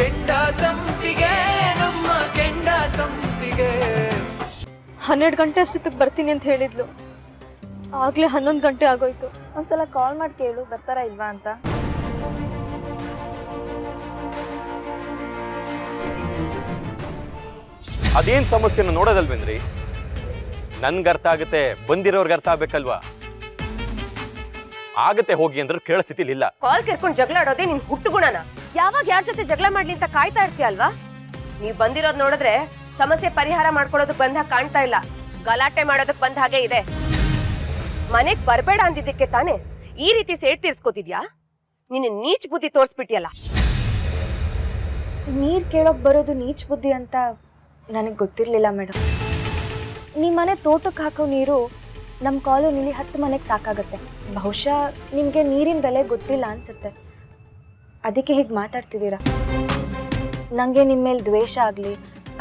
ಕೆಂಡ ಸಂಪಿಗೆ ನಮ್ಮ ಕೆಂಡ ಸಂಪಿಗೆ. 12 ಗಂಟೆ ಅಷ್ಟೊತ್ತಿಗೆ ಬರ್ತೀನಿ ಅಂತ ಹೇಳಿದ್ಲು. ಆಗ್ಲೇ 11 ಗಂಟೆ ಆಗೋಯ್ತು. ಒಂದ್ಸಲ ಕಾಲ್ ಮಾಡಿ ಕೇಳು ಬರ್ತಾರಾ ಇಲ್ವಾ ಅಂತ. ಅದೇನ್ ಸಮಸ್ಯೆನ ನೋಡೋದಲ್ವೇನ್ರಿ? ನನ್ಗೆ ಅರ್ಥ ಆಗುತ್ತೆ, ಬಂದಿರೋರ್ಗೆ ಅರ್ಥ ಆಗ್ಬೇಕಲ್ವಾ? ಆಗತ್ತೆ ಹೋಗಿ ಅಂದ್ರೆ ಕೇಳೋ ಸ್ಥಿತಿಲಿಲ್ಲ. ಕಾಲ್ ಕರ್ಕೊಂಡು ಜಗಳ ಆಡೋದೇ ನಿನ್ ಹುಟ್ಟು ಗುಣನ? ಯಾವಾಗ ಯಾರ ಜೊತೆ ಜಗಳ ಮಾಡ್ಲಿ ಅಂತ ಕಾಯ್ತಾ ಇರ್ತೀಯ ಅಲ್ವಾ? ನೀವ್ ಬಂದಿರೋದ್ ನೋಡಿದ್ರೆ ಸಮಸ್ಯೆ ಪರಿಹಾರ ಮಾಡ್ಕೊಳ್ಳೋದಕ್ ಬಂದಾಗ ಕಾಣ್ತಾ ಇಲ್ಲ, ಗಲಾಟೆ ಮಾಡೋದಕ್ ಬಂದ ಹಾಗೆ ಇದೆ. ಮನೆಗ್ ಬರ್ಬೇಡ ಅಂದಿದ್ದಕ್ಕೆ ತಾನೇ ಈ ರೀತಿ ಸೇಡ್ ತೀರ್ಸ್ಕೊತಿದ್ಯಾ? ನಿನ್ನ ನೀಚ್ ಬುದ್ಧಿ ತೋರ್ಸ್ಬಿಟ್ಟಿಯಲ್ಲ. ನೀರ್ ಕೇಳೋಕ್ ಬರೋದು ನೀಚ್ ಬುದ್ಧಿ ಅಂತ ನನಗೆ ಗೊತ್ತಿರ್ಲಿಲ್ಲ ಮೇಡಮ್. ನಿಮ್ಮ ಮನೆ ತೋಟಕ್ಕೆ ಹಾಕೋ ನೀರು ನಮ್ಮ ಕಾಲೋನಿಲಿ 10 ಮನೆಗೆ ಸಾಕಾಗತ್ತೆ. ಬಹುಶಃ ನಿಮಗೆ ನೀರಿನ ಬೆಲೆ ಗೊತ್ತಿಲ್ಲ ಅನ್ಸುತ್ತೆ, ಅದಕ್ಕೆ ಹೀಗೆ ಮಾತಾಡ್ತಿದ್ದೀರಾ. ನನಗೆ ನಿಮ್ಮ ಮೇಲೆ ದ್ವೇಷ ಆಗಲಿ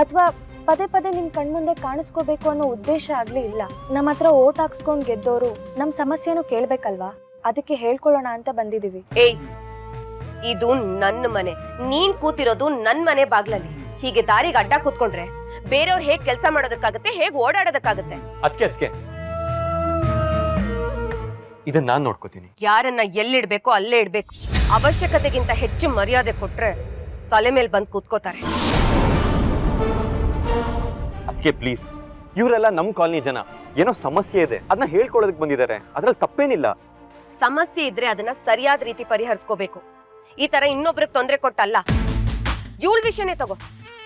ಅಥವಾ ಪದೇ ಪದೇ ನಿಮ್ಮ ಕಣ್ಮುಂದೆ ಕಾಣಿಸ್ಕೋಬೇಕು ಅನ್ನೋ ಉದ್ದೇಶ ಆಗಲಿ ಇಲ್ಲ. ನಮ್ಮ ಹತ್ರ ಓಟ್ ಹಾಕ್ಸ್ಕೊಂಡು ಗೆದ್ದೋರು ನಮ್ಮ ಸಮಸ್ಯೆನೂ ಕೇಳಬೇಕಲ್ವಾ, ಅದಕ್ಕೆ ಹೇಳ್ಕೊಳ್ಳೋಣ ಅಂತ ಬಂದಿದ್ದೀವಿ. ಏಯ್, ಇದು ನನ್ನ ಮನೆ, ನೀನ್ ಕೂತಿರೋದು ನನ್ ಮನೆ ಬಾಗ್ಲಲ್ಲಿ. ಹೀಗೆ ದಾರಿಗೆ ಅಡ್ಡ ಕೂತ್ಕೊಂಡ್ರೆ ಬೇರೆಯವ್ರು ಹೇಗ್ ಕೆಲಸ ಮಾಡೋದಕ್ಕಾಗತ್ತೆ, ಹೇಗ್ ಓಡಾಡೋದಕ್ಕಾಗತ್ತೆ? ಅದಕ್ಕೆ ಇದನ್ನ ನಾನ್ ನೋಡ್ಕೋತೀನಿ. ಯಾರನ್ನ ಎಲ್ಲಿಡ್ಬೇಕೋ ಅಲ್ಲೇ ಇಡ್ಬೇಕು. ಅವಶ್ಯಕತೆಗಿಂತ ಹೆಚ್ಚು ಮರ್ಯಾದೆ ಕೊಟ್ರೆ ತಲೆ ಮೇಲೆ ಬಂದು ಕೂತ್ಕೋತಾರೆ. ಅದಕ್ಕೆ ಪ್ಲೀಸ್, ಇವರೆಲ್ಲ ನಮ್ ಕಾಲನಿ ಜನ. ಏನೋ ಸಮಸ್ಯೆ ಇದೆ, ಅದನ್ನ ಹೇಳ್ಕೊಳ್ಳೋದಕ್ಕೆ ಬಂದಿದ್ದಾರೆ, ಅದ್ರಲ್ಲಿ ತಪ್ಪೇನಿಲ್ಲ. ಸಮಸ್ಯೆ ಇದ್ರೆ ಅದನ್ನ ಸರಿಯಾದ ರೀತಿ ಪರಿಹರಿಸ್ಕೋಬೇಕು. ಈ ತರ ಇನ್ನೊಬ್ರಿಗೆ ತೊಂದರೆ ಕೊಟ್ಟಲ್ಲ. ಇವಳ ವಿಷಯನೇ ತಗೋ.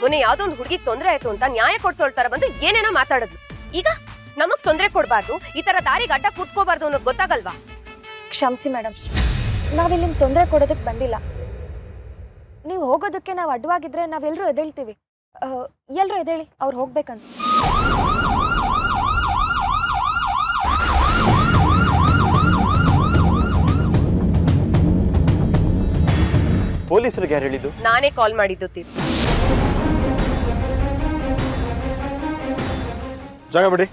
ಮೊನ್ನೆ ಯಾವ್ದೋ ಒಂದು ಹುಡುಗಿಗೆ ತೊಂದರೆ ಆಯ್ತು ಅಂತ ನ್ಯಾಯ ಕೊಡ್ಸೋಳ್ತಾರ ಬಂದು ಏನೇನೋ ಮಾತಾಡಿದ್ಲು. ಈಗ ನಮಗ್ ತೊಂದರೆ ಕೊಡ್ಬಾರ್ದು, ಈ ತರ ದಾರಿಗೆ ಅಡ್ಡ ಕೂತ್ಕೋಬಾರ್ದು ಅನ್ನೋದು ಗೊತ್ತಾಗಲ್ವಾ? ಕ್ಷಮಿಸಿ ಮೇಡಮ್, ನಾವಿಲ್ಲಿ ತೊಂದರೆ ಕೊಡೋದಕ್ಕೆ ಬಂದಿಲ್ಲ. ನೀವು ಹೋಗೋದಕ್ಕೆ ನಾವು ಅಡ್ಡವಾಗಿದ್ರೆ ನಾವೆಲ್ಲರೂ ಎದ್ದೇಳ್ತೀವಿ. ಎಲ್ಲರೂ ಎದ್ದೇಳಿ, ಅವ್ರು ಹೋಗ್ಬೇಕಂತ. ಪೊಲೀಸರಿಗೆ ಯಾರು ಹೇಳಿದ್ದು? ನಾನೇ ಕಾಲ್ ಮಾಡಿದ್ದು. ಜಾಗ ಬಿಡಿ.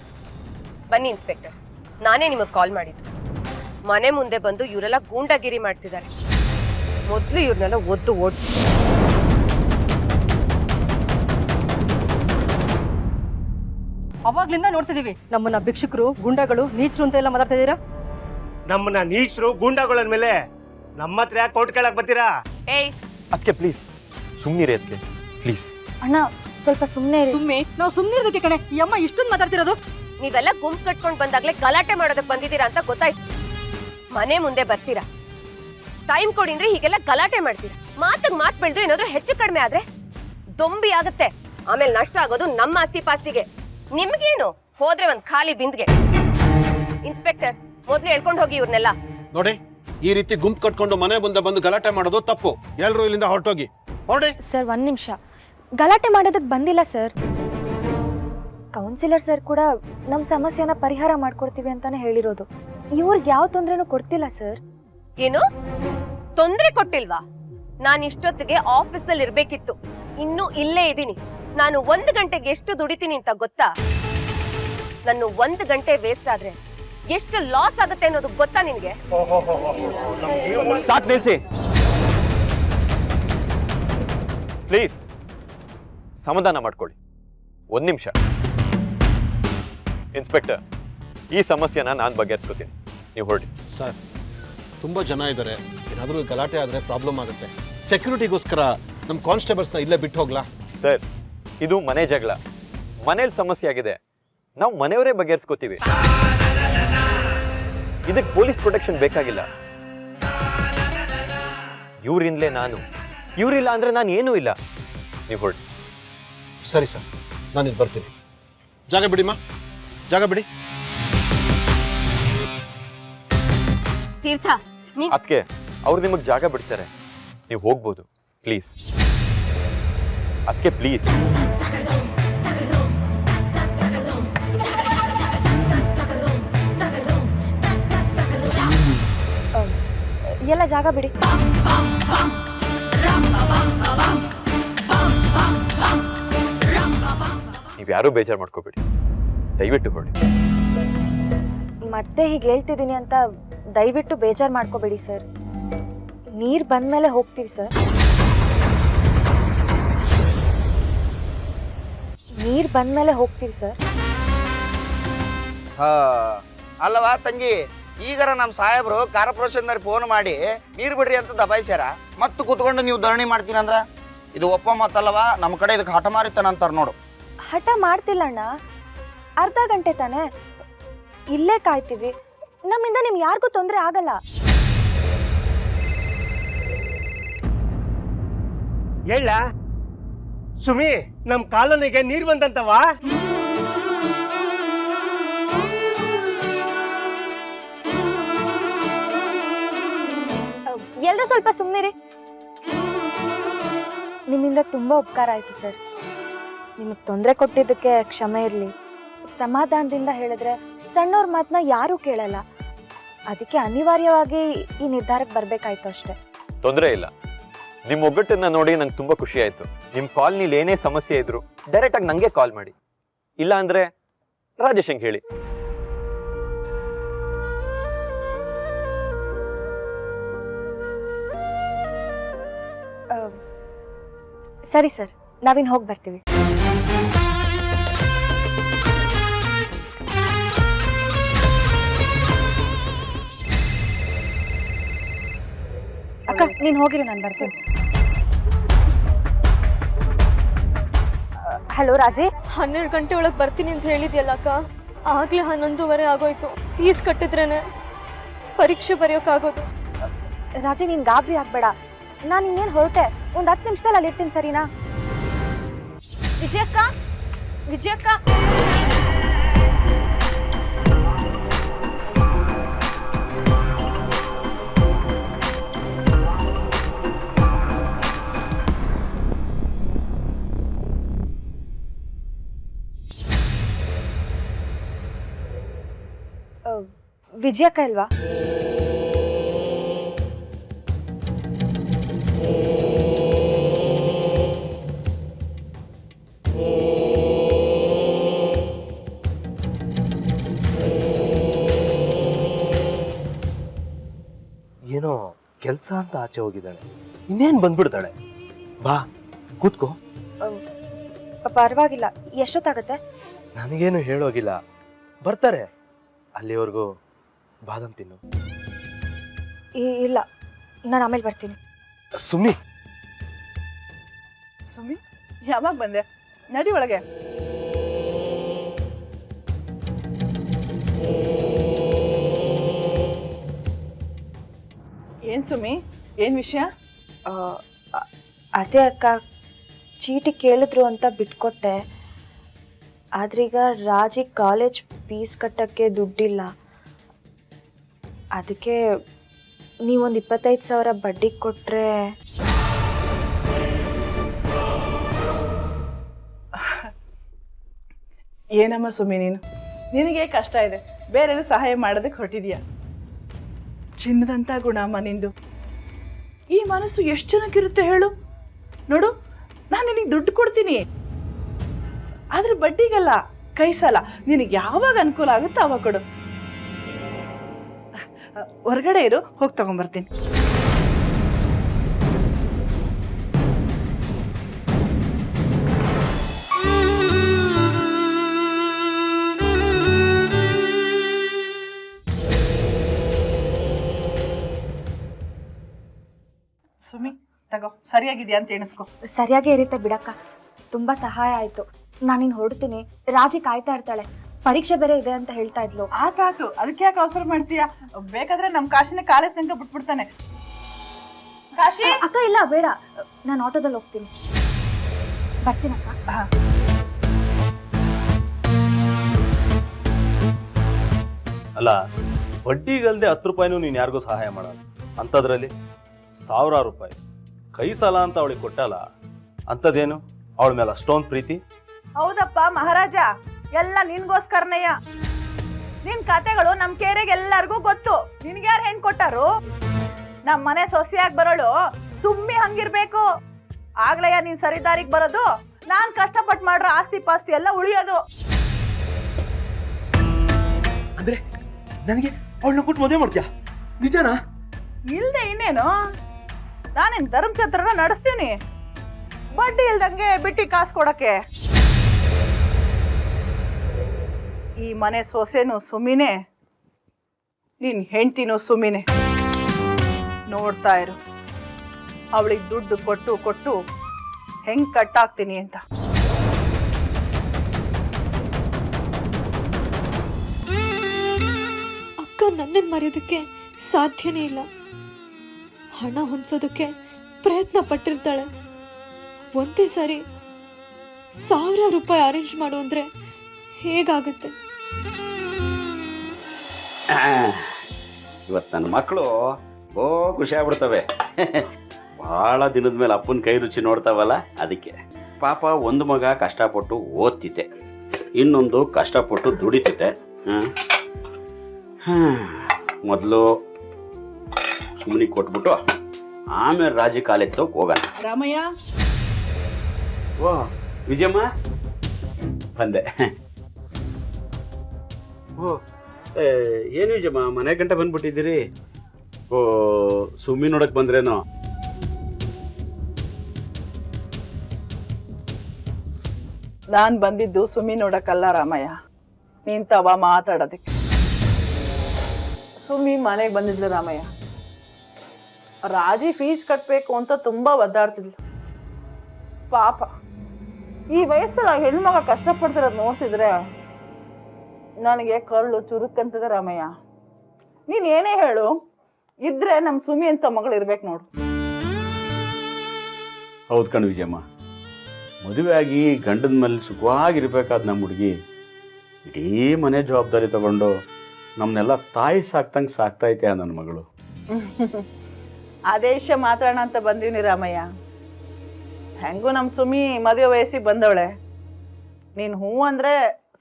ಬನ್ನಿ ಇನ್ಸ್ಪೆಕ್ಟರ್, ನಾನೇ ನಿಮಗೆ ಕಾಲ್ ಮಾಡಿದ್ದು. ಮನೆ ಮುಂದೆ ಬಂದು ಇವರೆಲ್ಲ ಗೂಂಡಾಗಿರಿ ಮಾಡ್ತಿದ್ದಾರೆ. ಮೊದಲು ಇವ್ರನ್ನೆಲ್ಲ ಒದ್ದು ಓಡಿಸಿ. ಅವಾಗ್ಲಿಂದ ನೋಡ್ತಿದೀವಿ, ನಮ್ಮನ್ನ ಭಿಕ್ಷುಕರು, ಗುಂಡಗಳು, ನೀಚರು ಅಂತ ಎಲ್ಲ ಮಾತಾಡ್ತಾ ಇದೀರಾ. ನಮ್ಮನ್ನ ನೀಚರು ಗುಂಡಾಗಳ ಮೇಲೆ ನಮ್ಮ ಹತ್ರ ಯಾಕೆ ಕೋರ್ಟ್ ಕೇಳಕ್ ಬರ್ತೀರಾ? ಏಯ್, ಅದಕ್ಕೆ ಪ್ಲೀಸ್ ಸುಮ್ಮನಿರಿ. ಅದಕ್ಕೆ ಪ್ಲೀಸ್ ಅಣ್ಣ ಸ್ವಲ್ಪ ಸುಮ್ಮನೆ ನಾವು ಸುಮ್ಮನಿರೋದಕ್ಕೆ ಕಣೆ ಈ ಅಮ್ಮ ಇಷ್ಟೊಂದು ಮಾತಾಡ್ತಿರೋದು. ನೀವೆಲ್ಲ ಗುಂಪು ಕಟ್ಕೊಂಡು ಬಂದಾಗ್ಲೇ ಗಲಾಟೆ ಮಾಡೋದಕ್ಕೆ ಬಂದಿದ್ದೀರಾ ಅಂತ ಗೊತ್ತಾಯ್ತು. ಮನೆ ಮುಂದೆ ಬರ್ತೀರಾ, ಟೈಮ್ ಕೊಡಿ ಅಂದ್ರೆ ಹೀಗೆಲ್ಲ ಗಲಾಟೆ ಮಾಡ್ತೀರಾ. ಮಾತಿಗೆ ಮಾತು ಬೆಳೆದು ಏನಾದ್ರೂ ಹೆಚ್ಚು ಕಡಿಮೆ ಆದ್ರೆ ದೊಂಬಿ ಆಗುತ್ತೆ. ಆಮೇಲೆ ನಷ್ಟ ಆಗೋದು ನಮ್ಮ ಆಸ್ತಿ ಪಾಸ್ತಿಗೆ. ನಿಮ್ಗೇನು, ಹೋದ್ರೆ ಒಂದ್ ಖಾಲಿ ಬಿಂದ್ಗೆ. ಇನ್ಸ್ಪೆಕ್ಟರ್, ಮೊದ್ಲು ಹೇಳ್ಕೊಂಡು ಹೋಗಿ ಇವ್ರನ್ನೆಲ್ಲ. ನೋಡಿ, ಈ ರೀತಿ ಗುಂಪು ಕಟ್ಕೊಂಡು ಮನೆ ಮುಂದೆ ಬಂದು ಗಲಾಟೆ ಮಾಡೋದು ತಪ್ಪು. ಎಲ್ರು ಇಲ್ಲಿಂದ ಹೊರಟೋಗಿ. ಹೊರಡಿ ಸರ್. 1 ನಿಮಿಷ, ಗಲಾಟೆ ಮಾಡೋದಕ್ಕೆ ಬಂದಿಲ್ಲ ಸರ್. ಕೌನ್ಸಿಲರ್ ಸರ್ ಕೂಡ ನಮ್ಮ ಸಮಸ್ಯೆನ ಪರಿಹಾರ ಮಾಡ್ಕೊಡ್ತೀವಿ ಅಂತಾನೆ ಹೇಳಿರೋದು. ಇವ್ರಿಗೆ ಯಾವ ತೊಂದ್ರೆನೂ ಕೊಡ್ತಿಲ್ಲ ಸರ್. ಏನು ತೊಂದ್ರೆ ಕೊಟ್ಟಿಲ್ವಾ? ನಾನು ಇಷ್ಟೊತ್ತಿಗೆ ಆಫೀಸಲ್ಲಿ ಇರ್ಬೇಕಿತ್ತು, ಇನ್ನೂ ಇಲ್ಲೇ ಇದ್ದೀನಿ. ನಾನು 1 ಗಂಟೆಗೆ ಎಷ್ಟು ದುಡಿತೀನಿ ಅಂತ ಗೊತ್ತಾ? ನನ್ನ 1 ಗಂಟೆ ವೇಸ್ಟ್ ಆದ್ರೆ ಎಷ್ಟು ಲಾಸ್ ಆಗುತ್ತೆ ಅನ್ನೋದು ಗೊತ್ತಾ ನಿನ್ಗೆ? ಸಾಕ್ ನಿಲ್ಸಿ ಪ್ಲೀಸ್. ಸಮಾಧಾನ ಮಾಡ್ಕೊಳ್ಳಿ. 1 ನಿಮಿಷ. ಇನ್ಸ್ಪೆಕ್ಟರ್, ಈ ಸಮಸ್ಯೆನ ನಾನು ಬಗೆಹರಿಸ್ಕೋತೀನಿ, ನೀವು ಹೊರಡಿ. ಸರ್, ತುಂಬ ಜನ ಇದ್ದಾರೆ, ಏನಾದರೂ ಗಲಾಟೆ ಆದರೆ ಪ್ರಾಬ್ಲಮ್ ಆಗುತ್ತೆ. ಸೆಕ್ಯೂರಿಟಿಗೋಸ್ಕರ ನಮ್ಮ ಕಾನ್ಸ್ಟೇಬಲ್ಸ್ನ ಇಲ್ಲೇ ಬಿಟ್ಟು ಹೋಗ್ಲಾ? ಸರ್, ಇದು ಮನೆ ಜಗಳ. ಮನೇಲಿ ಸಮಸ್ಯೆ ಆಗಿದೆ, ನಾವು ಮನೆಯವರೇ ಬಗೆಹರಿಸ್ಕೋತೀವಿ. ಇದಕ್ಕೆ ಪೊಲೀಸ್ ಪ್ರೊಟೆಕ್ಷನ್ ಬೇಕಾಗಿಲ್ಲ. ಇವರಿಂದಲೇ ನಾನು, ಇವರಿಲ್ಲ ಅಂದ್ರೆ ನಾನು ಏನೂ ಇಲ್ಲ. ನೀವು ಹೊರಡಿ. ಸರಿ ಸರ್, ನಾನು ಇಲ್ಲಿ ಬರ್ತೀನಿ. ಜಾಗ ಬಿಡಿಮ್ಮ, ಜಾಗ ಬಿಡಿ. ತೀರ್ಥ, ಅದಕ್ಕೆ ಅವ್ರು ನಿಮಗೆ ಜಾಗ ಬಿಡ್ತಾರೆ, ನೀವು ಹೋಗ್ಬೋದು. ಪ್ಲೀಸ್ ಅದಕ್ಕೆ ಪ್ಲೀಸ್. ಎಲ್ಲ ಜಾಗ ಬಿಡಿ. ನೀವ್ಯಾರೂ ಬೇಜಾರು ಮಾಡ್ಕೋಬೇಡಿ, ದಯವಿಟ್ಟು ಹೊರಡಿ. ಮತ್ತೆ ಹೀಗೆ ಹೇಳ್ತಿದ್ದೀನಿ ಅಂತ ದಯವಿಟ್ಟು ಬೇಜಾರು ಮಾಡ್ಕೋಬೇಡಿ ಸರ್. ನೀರು ಬಂದ್ಮೇಲೆ ಹೋಗ್ತೀವಿ ಸರ್. ನೀರು ಬಂದ್ಮೇಲೆ ಹೋಗ್ತೀವಿ ಸರ್. ಹಾ ಅಲ್ಲವಾ ತಂಗಿ, ಈಗರ ನಮ್ಮ ಸಾಹೇಬ್ರು ಕಾರ್ಪೊರೇಷನ್ದವ್ರಿಗೆ ಫೋನ್ ಮಾಡಿ ನೀರು ಬಿಡ್ರಿ ಅಂತ ದಬಾಯಿಸ್ಯಾರ. ಮತ್ತು ಕೂತ್ಕೊಂಡು ನೀವು ಧರಣಿ ಮಾಡ್ತೀನಿ ಅಂದ್ರ ಇದು ಒಪ್ಪ ಮಾತಲ್ಲವಾ? ನಮ್ಮ ಕಡೆ ಇದಕ್ಕೆ ಹಠ ಮಾರಿತಾನ ಅಂತಾರ ನೋಡು. ಹಠ ಮಾಡ್ತಿಲ್ಲ ಅಣ್ಣ, ಅರ್ಧ ಗಂಟೆ ತಾನೆ ಇಲ್ಲೇ ಕಾಯ್ತೀವಿ. ನಮ್ಮಿಂದ ನಿಮ್ಗೆ ಯಾರಿಗೂ ತೊಂದರೆ ಆಗಲ್ಲ. ಹೇಳ ಸುಮಿ, ನಮ್ಮ ಕಾಲೋನಿಗೆ ನೀರು ಬಂದಂತವಾ? ಎಲ್ಲರೂ ಸ್ವಲ್ಪ ಸುಮ್ಮನಿರಿ. ನಿಮ್ಮಿಂದ ತುಂಬ ಉಪಕಾರ ಆಯಿತು ಸರ್. ನಿಮಗೆ ತೊಂದರೆ ಕೊಟ್ಟಿದ್ದಕ್ಕೆ ಕ್ಷಮೆ ಇರಲಿ. ಸಮಾಧಾನದಿಂದ ಹೇಳಿದ್ರೆ ಸಣ್ಣವ್ರ ಮಾತನ್ನ ಯಾರೂ ಕೇಳಲ್ಲ. ಅದಕ್ಕೆ ಅನಿವಾರ್ಯವಾಗಿ ಈ ನಿರ್ಧಾರಕ್ಕೆ ಬರಬೇಕಾಯ್ತು ಅಷ್ಟೇ. ತೊಂದರೆ ಇಲ್ಲ. ನಿಮ್ಮ ಒಗ್ಗಟ್ಟನ್ನ ನೋಡಿ ನಂಗೆ ತುಂಬಾ ಖುಷಿ ಆಯ್ತು. ನಿಮ್ಮ ಕಾಲ್ನಿಲಿ ಏನೇ ಸಮಸ್ಯೆ ಇದ್ರು ಡೈರೆಕ್ಟ್ ಆಗಿ ನಂಗೆ ಕಾಲ್ ಮಾಡಿ, ಇಲ್ಲ ಅಂದ್ರೆ ರಾಜೇಶಂಗೆ ಹೇಳಿ. ಸರಿ ಸರ್, ನಾವಿನ್ ಹೋಗಿ ಬರ್ತೀವಿ. ಅಕ್ಕ ನೀನು ಹೋಗಿರಿ, ನಾನು ಬರ್ತೀನಿ. ಹಲೋ ರಾಜೇ. 12 ಗಂಟೆ ಒಳಗೆ ಬರ್ತೀನಿ ಅಂತ ಹೇಳಿದ್ಯಲ್ಲ ಅಕ್ಕ, ಆಗಲೇ 11:30 ಆಗೋಯ್ತು. ಫೀಸ್ ಕಟ್ಟಿದ್ರೇನೆ ಪರೀಕ್ಷೆ ಬರೆಯೋಕ್ಕಾಗೋದು. ರಾಜೇ ನೀನು ಗಾಬರಿ ಆಗಬೇಡ. ನಾನು ಇನ್ನೇನು ಹೊರಟೆ, ಒಂದು 10 ನಿಮಿಷದಲ್ಲಿ ಅಲ್ಲಿ ಇರ್ತೀನಿ, ಸರಿನಾ? ವಿಜಯಕ್ಕ, ವಿಜಯಕ್ಕ, ವಿಜಯಕ್ಕ ಅಲ್ವಾ? ಏನೋ ಕೆಲಸ ಅಂತ ಆಚೆ ಹೋಗಿದ್ದಾಳೆ, ಇನ್ನೇನು ಬಂದ್ಬಿಡ್ತಾಳೆ. ಬಾ ಕೂತ್ಕೋ. ಪರವಾಗಿಲ್ಲ, ಎಷ್ಟೊತ್ತಾಗತ್ತೆ? ನನಗೇನು ಹೇಳೋಗಿಲ್ಲ, ಬರ್ತಾರೆ. ಅಲ್ಲಿವರೆಗೂ ಬಾದಾಮ್ ತಿನ್ನು. ಇಲ್ಲ, ನಾನು ಆಮೇಲೆ ಬರ್ತೀನಿ. ಸುಮ್ಮಿ ಸುಮ್ಮಿ ಯಾವಾಗ ಬಂದೆ? ನಡಿ ಒಳಗೆ. ಏನ್ ಸುಮ್ಮಿ, ಏನ್ ವಿಷಯ? ಅದೇ ಅಕ್ಕ, ಚೀಟಿ ಕೇಳಿದ್ರು ಅಂತ ಬಿಟ್ಕೊಟ್ಟೆ. ಆದ್ರೀಗ ರಾಜಿ ಕಾಲೇಜ್ ಫೀಸ್ ಕಟ್ಟಕ್ಕೆ ದುಡ್ಡಿಲ್ಲ. ಅದಕ್ಕೆ ನೀವೊಂದು 25,000 ಬಡ್ಡಿ ಕೊಟ್ರೆ. ಏನಮ್ಮ ಸುಮ್ಮಿ, ನಿನಗೆ ಕಷ್ಟ ಇದೆ, ಬೇರೆಯವರು ಸಹಾಯ ಮಾಡೋದಕ್ಕೆ ಹೊರಟಿದ್ಯಾ? ಚಿನ್ನದಂಥ ಗುಣಮ್ಮ ನಿಂದು. ಈ ಮನಸ್ಸು ಎಷ್ಟು ಜನಕ್ಕಿರುತ್ತೆ ಹೇಳು? ನೋಡು, ನಾನು ನಿನಗೆ ದುಡ್ಡು ಕೊಡ್ತೀನಿ, ಆದ್ರೆ ಬಡ್ಡಿಗಲ್ಲ, ಕೈ ಸಾಲ. ನಿನಗೆ ಯಾವಾಗ ಅನುಕೂಲ ಆಗುತ್ತೋ ಆವಾಗ ಕೊಡು. ಹೊರಗಡೆ ಇರು, ಹೋಗಿ ತಗೊಂಬರ್ತೀನಿ. ಸುಮಿ ತಗೋ, ಸರಿಯಾಗಿದ್ಯಾ ಅಂತ ಎಣಿಸ್ಕೊ. ಸರಿಯಾಗೇ ಇರುತ್ತೆ ಬಿಡಕ್ಕ, ತುಂಬ ಸಹಾಯ ಆಯಿತು. ನಾನಿನ್ನು ಹೊರಡ್ತೀನಿ. ರಾಜಿ ಕಾಯ್ತಾ ಇರ್ತಾಳೆ, ಪರೀಕ್ಷೆ ಬೇರೆ ಇದೆ ಅಂತ ಹೇಳ್ತಾ ಇದ್ಲು. ಆತಾತು, ಅದಕ್ಕೆ ಯಾಕೆ ಅವಸರ ಮಾಡ್ತೀಯಾ? ಬೇಕಾದ್ರೆ ನಮ್ಮ ಕಾಶಿನ ಕಾಲೇಜ್ ತನಕ ಬಿಟ್ಬಿಡ್ತಾನೆ. ಕಾಶಿ ಅಕ್ಕ ಇಲ್ಲ ಬೇಡ, ನಾನು ಆಟೋದಲ್ಲಿ ಹೋಗ್ತೀನಿ. ಬರ್ತೀನಕ್ಕ. ಅಲ್ಲ, ಬಡ್ಡಿಗಲ್ದೆ 10 ರೂಪಾಯಿನೂ ನೀನು ಯಾರಿಗೂ ಸಹಾಯ ಮಾಡೋದು, ಅಂಥದ್ರಲ್ಲಿ 1000 ರೂಪಾಯಿ ಕೈ ಸಾಲ ಅಂತ ಅವಳಿಗೆ ಕೊಟ್ಟಲ್ಲ, ಅಂಥದ್ದೇನು ಅವಳ ಮೇಲೆ ಅಷ್ಟೊಂದು ಪ್ರೀತಿ? ಹೌದಪ್ಪ ಮಹಾರಾಜ, ಎಲ್ಲ ನಿನ್ಗೋಸ್ಕರನಯ್ಯ. ನಿನ್ ಕತೆಗಳು ನಮ್ ಕೇರೆಗೆ ಎಲ್ಲರಿಗೂ ಗೊತ್ತು. ನಿನ್ಗ್ಯಾರು ಹೆಣ್ ಕೊಟ್ಟಾರು? ನಮ್ ಮನೆ ಸೊಸೆಯಾಗಿ ಬರೋಳು ಸುಮ್ಮಿ ಹಂಗಿರ್ಬೇಕು. ಆಗ್ಲಯ್ಯ ನೀನ್ ಸರಿದಾರಿಗೆ ಬರೋದು, ನಾನ್ ಕಷ್ಟಪಟ್ಟು ಮಾಡ್ರ ಆಸ್ತಿ ಪಾಸ್ತಿ ಎಲ್ಲ ಉಳಿಯೋದು. ಅಂದ್ರೆ ನನಗೆ ಅವಳನ್ನ ಕೊಟ್ಟು ಮದುವೆ ಮಾಡ್ತೀಯಾ? ನಿಜನಾ? ಇಲ್ದೆ ಇನ್ನೇನು, ನಾನೇನ್ ಧರ್ಮಛತ್ರನ ನಡೆಸ್ತೀನಿ, ಬಡ್ಡಿ ಇಲ್ದಂಗೆ ಬಿಟ್ಟಿ ಕಾಸು ಕೊಡಕ್ಕೆ. ಈ ಮನೆ ಸೊಸೆನೂ ಸುಮ್ಮಿನೇ, ನಿನ್ನ ಹೆಂಡ್ತಿನೂ ಸುಮ್ಮಿನೇ. ನೋಡ್ತಾ ಇರು, ಅವಳಿಗೆ ದುಡ್ಡು ಕೊಟ್ಟು ಕೊಟ್ಟು ಹೆಂಗೆ ಕಟ್ಟಾಕ್ತೀನಿ ಅಂತ. ಅಕ್ಕ ನನ್ನನ್ನು ಮರೆಯೋದಕ್ಕೆ ಸಾಧ್ಯನೇ ಇಲ್ಲ. ಹಣ ಹೊಂದಿಸೋದಕ್ಕೆ ಪ್ರಯತ್ನ ಪಟ್ಟಿರ್ತಾಳೆ. ಒಂದೇ ಸಾರಿ 1000 ರೂಪಾಯಿ ಅರೇಂಜ್ ಮಾಡು ಅಂದರೆ ಹೇಗಾಗುತ್ತೆ? ಇವತ್ತು ನನ್ನ ಮಕ್ಕಳು ಓ ಖುಷಿ ಆಗ್ಬಿಡ್ತವೆ. ಭಾಳ ದಿನದ ಮೇಲೆ ಅಪ್ಪನ ಕೈ ರುಚಿ ನೋಡ್ತಾವಲ್ಲ, ಅದಕ್ಕೆ. ಪಾಪ ಒಂದು ಮಗ ಕಷ್ಟಪಟ್ಟು ಓದ್ತಿದ್ದೆ, ಇನ್ನೊಂದು ಕಷ್ಟಪಟ್ಟು ದುಡಿತಿದ್ದೆ. ಮೊದಲು ಸುಮ್ಮನೆ ಕೊಟ್ಬಿಟ್ಟು ಆಮೇಲೆ ರಾಜಿ ಕಾಲೆತ್ತೋಕೆ ಹೋಗೋಣ. ರಾಮಯ್ಯ, ಓ ವಿಜಯಮ್ಮ ಬಂದೆ. ಓ ಏನು ವಿಜಯಮ್ಮ ಮನೆ ಗಂಟೆ ಬಂದ್ಬಿಟ್ಟಿದ್ದೀರಿ? ಓ ಸುಮ್ಮಿ ನೋಡಕ್ ಬಂದ್ರೇನೋ? ನಾನು ಬಂದಿದ್ದು ಸುಮ್ಮಿ ನೋಡಕ್ಕಲ್ಲ ರಾಮಯ್ಯ, ನಿಂತವ ಮಾತಾಡೋದಕ್ಕೆ. ಸುಮ್ಮಿ ಮನೆಗೆ ಬಂದಿದ್ಲು ರಾಮಯ್ಯ. ರಾಜಿ ಫೀಸ್ ಕಟ್ಟಬೇಕು ಅಂತ ತುಂಬ ಒದ್ದಾಡ್ತಿದ್ಲು. ಪಾಪ ಈ ವಯಸ್ಸಲ್ಲಿ ಹೆಣ್ಮಗ ಕಷ್ಟಪಡ್ತಿರೋದು ನೋಡ್ತಿದ್ರೆ ನನಗೆ ಕರುಳು ಚುರುಕಂತದೆ ರಾಮಯ್ಯ. ನೀನು ಏನೇ ಹೇಳು, ಇದ್ರೆ ನಮ್ಮ ಸುಮಿ ಅಂತ ಮಗಳು ಇರ್ಬೇಕು ನೋಡು. ಹೌದು ಕಣ್ ವಿಜಯಮ್ಮ, ಮದುವೆ ಆಗಿ ಗಂಡನ ಮೇಲೆ ಸುಖವಾಗಿರ್ಬೇಕಾದ ನಮ್ಮ ಹುಡುಗಿ ಇಡೀ ಮನೆ ಜವಾಬ್ದಾರಿ ತಗೊಂಡು ನಮ್ಮನ್ನೆಲ್ಲ ತಾಯಿ ಸಾಕ್ತಂಗೆ ಸಾಕ್ತೈತೆ ನನ್ನ ಮಗಳು. ಅದೇ ವಿಷಯ ಮಾತಾಡೋಣ ಅಂತ ಬಂದೀನಿ ರಾಮಯ್ಯ. ಹೆಂಗೂ ನಮ್ಮ ಸುಮಿ ಮದುವೆ ವಯಸ್ಸಿಗೆ ಬಂದವಳೆ. ನೀನು ಹ್ಞೂ ಅಂದರೆ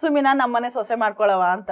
ಸುಮಿನ ನಮ್ಮನೆ ಸೊಸೆ ಮಾಡ್ಕೊಳವ ಅಂತ.